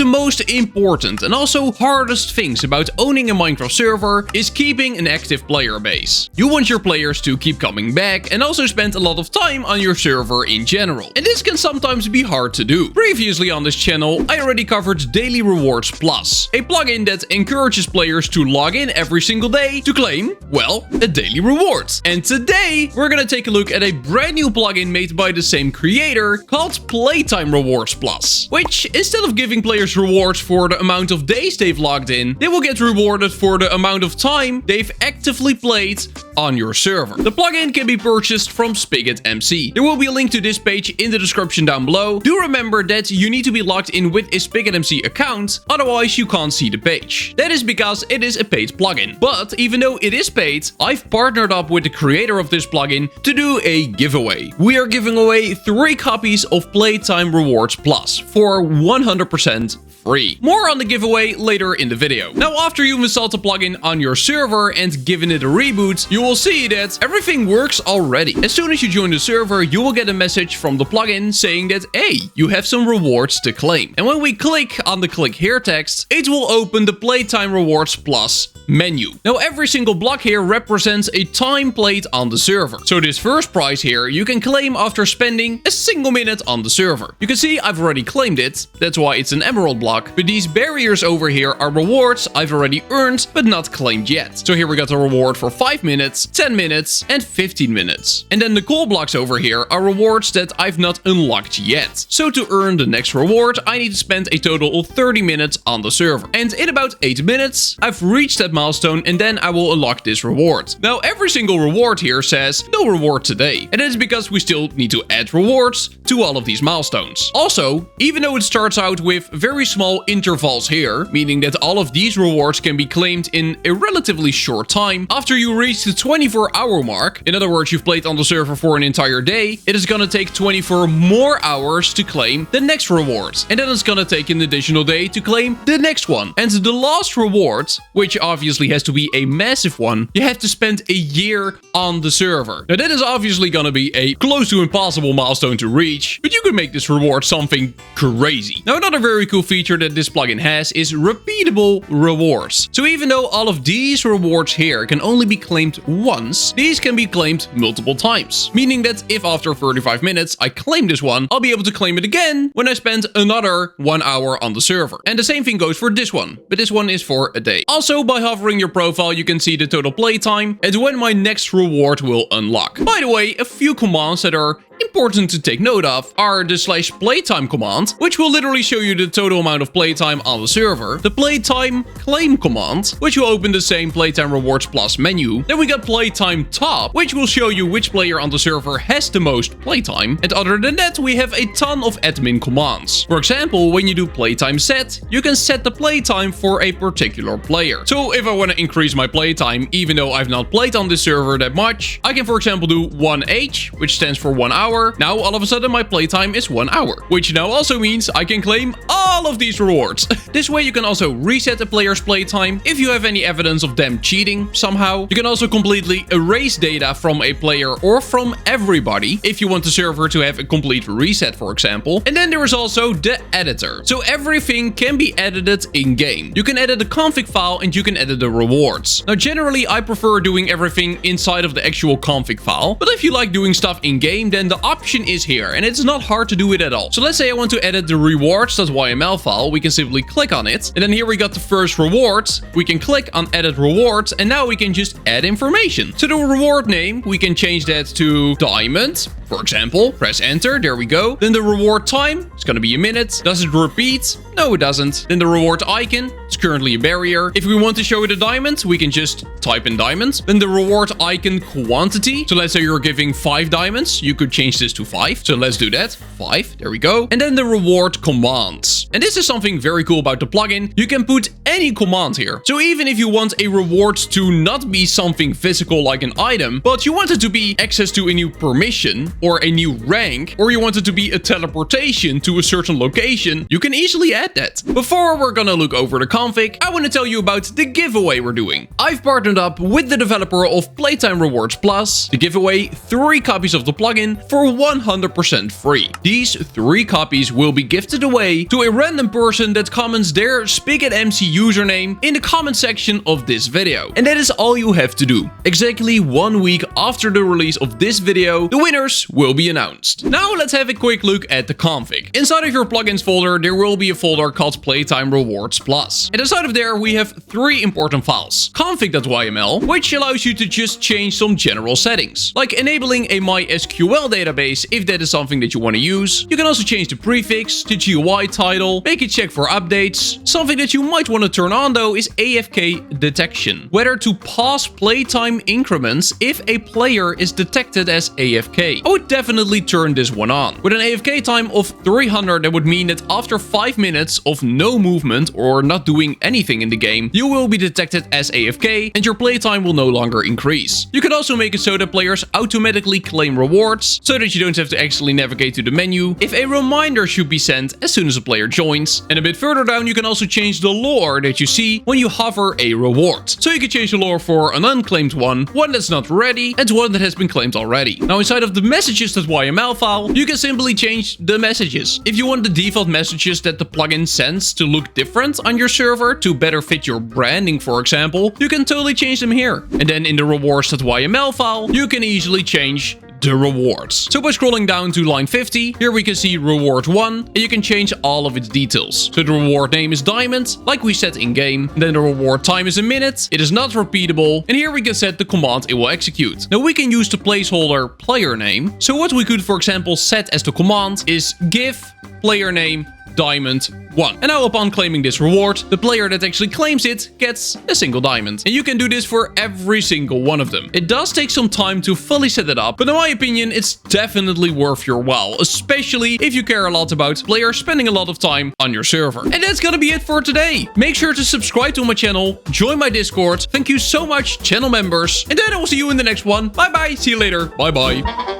most important and also hardest things about owning a Minecraft server is keeping an active player base. You want your players to keep coming back and also spend a lot of time on your server in general. And this can sometimes be hard to do. Previously on this channel, I already covered Daily Rewards Plus, a plugin that encourages players to log in every single day to claim, well, a daily reward. And today, we're gonna take a look at a brand new plugin made by the same creator called Playtime Rewards Plus, which instead of giving players rewards for the amount of days they've logged in, they will get rewarded for the amount of time they've actively played on your server. The plugin can be purchased from Spigot MC. There will be a link to this page in the description down below. Do remember that you need to be logged in with a Spigot MC account, otherwise you can't see the page. That is because it is a paid plugin. But even though it is paid, I've partnered up with the creator of this plugin to do a giveaway. We are giving away 3 copies of Playtime Rewards Plus for 100% free. More on the giveaway later in the video. Now, after you've installed the plugin on your server and given it a reboot, you will see that everything works already. As soon as you join the server, you will get a message from the plugin saying that, hey, you have some rewards to claim. And when we click on the click here text, it will open the Playtime Rewards Plus menu. Now, every single block here represents a time played on the server. So this first prize here, you can claim after spending a single minute on the server. You can see I've already claimed it. That's why it's an emerald block. But these barriers over here are rewards I've already earned, but not claimed yet. So here we got a reward for 5 minutes, 10 minutes, and 15 minutes. And then the coal blocks over here are rewards that I've not unlocked yet. So to earn the next reward, I need to spend a total of 30 minutes on the server. And in about 8 minutes, I've reached that milestone, and then I will unlock this reward. Now, every single reward here says no reward today. And that is because we still need to add rewards to all of these milestones. Also, even though it starts out with very small intervals here, meaning that all of these rewards can be claimed in a relatively short time, after you reach the 24-hour mark, in other words, you've played on the server for an entire day, it is gonna take 24 more hours to claim the next reward. And then it's gonna take an additional day to claim the next one. And the last reward, which obviously has to be a massive one, you have to spend a year on the server. Now that is obviously gonna be a close to impossible milestone to reach, but you can make this reward something crazy. Now, another very cool feature that this plugin has is repeatable rewards. So even though all of these rewards here can only be claimed once, these can be claimed multiple times. Meaning that if after 35 minutes I claim this one, I'll be able to claim it again when I spend another 1 hour on the server. And the same thing goes for this one, but this one is for a day. Also, by hovering your profile, you can see the total playtime and when my next reward will unlock. By the way, a few commands that are important to take note of are the /playtime command, which will literally show you the total amount of playtime on the server, the playtime claim command, which will open the same Playtime Rewards Plus menu. Then we got playtime top, which will show you which player on the server has the most playtime. And other than that, we have a ton of admin commands. For example, when you do playtime set, you can set the playtime for a particular player. So if I want to increase my playtime, even though I've not played on this server that much, I can for example do 1H, which stands for 1 hour. Now all of a sudden my playtime is 1 hour, which now also means I can claim all of these rewards. This way you can also reset a player's playtime if you have any evidence of them cheating somehow. You can also completely erase data from a player or from everybody if you want the server to have a complete reset, for example. And then there is also the editor. So everything can be edited in-game. You can edit the config file and you can edit the rewards. Now generally I prefer doing everything inside of the actual config file, but if you like doing stuff in-game, then the option is here and it's not hard to do it at all. So let's say I want to edit the rewards.yml file. We can simply click on it, and then here we got the first reward. We can click on edit rewards, and now we can just add information. So the reward name, we can change that to diamond, for example. Press enter, there we go. Then the reward time, it's gonna be a minute. Does it repeat? No, it doesn't. Then the reward icon, it's currently a barrier. If we want to show it a diamond, we can just type in diamond. Then the reward icon quantity. So let's say you're giving 5 diamonds, you could change this to 5. So let's do that. 5, there we go. And then the reward commands. And this is something very cool about the plugin. You can put any command here. So even if you want a reward to not be something physical like an item, but you want it to be access to a new permission or a new rank, or you want it to be a teleportation to a certain location, you can easily add that. Before we're gonna look over the config, I want to tell you about the giveaway we're doing. I've partnered up with the developer of Playtime Rewards Plus to give away 3 copies of the plugin for 100% free. These 3 copies will be gifted away to a random person that comments their SpigitMC username in the comment section of this video. And that is all you have to do. Exactly 1 week after the release of this video, the winners will be announced. Now let's have a quick look at the config. Inside of your plugins folder, there will be a folder called Playtime Rewards Plus. And inside of there, we have 3 important files. Config.yml, which allows you to just change some general settings, like enabling a MySQL database if that is something that you want to use. You can also change the prefix, the GUI title, make it check for updates. Something that you might want to turn on though is AFK detection, whether to pause playtime increments if a player is detected as AFK. I would definitely turn this one on. With an AFK time of 300, that would mean that after 5 minutes of no movement or not doing anything in the game, you will be detected as AFK and your playtime will no longer increase. You can also make it so that players automatically claim rewards, so that you don't have to actually navigate to the menu if a reminder should be sent as soon as a player joins. And a bit further down, you can also change the lore that you see when you hover a reward. So you can change the lore for an unclaimed one that's not ready, and one that has been claimed already. Now inside of the messages.yml file, you can simply change the messages. If you want the default messages that the plugin sends to look different on your server to better fit your branding, for example, you can totally change them here. And then in the rewards.yml file, you can easily change the rewards. So by scrolling down to line 50, here we can see reward 1, and you can change all of its details. So the reward name is diamond, like we set in game. Then the reward time is a minute, it is not repeatable, and here we can set the command it will execute. Now we can use the placeholder player name. So what we could, for example, set as the command is give player name diamond 1. And now upon claiming this reward, the player that actually claims it gets a single diamond. And you can do this for every single one of them. It does take some time to fully set it up, but in my opinion, it's definitely worth your while, especially if you care a lot about players spending a lot of time on your server. And that's gonna be it for today. Make sure to subscribe to my channel, join my Discord. Thank you so much, channel members. And then I will see you in the next one. Bye bye, see you later. Bye bye.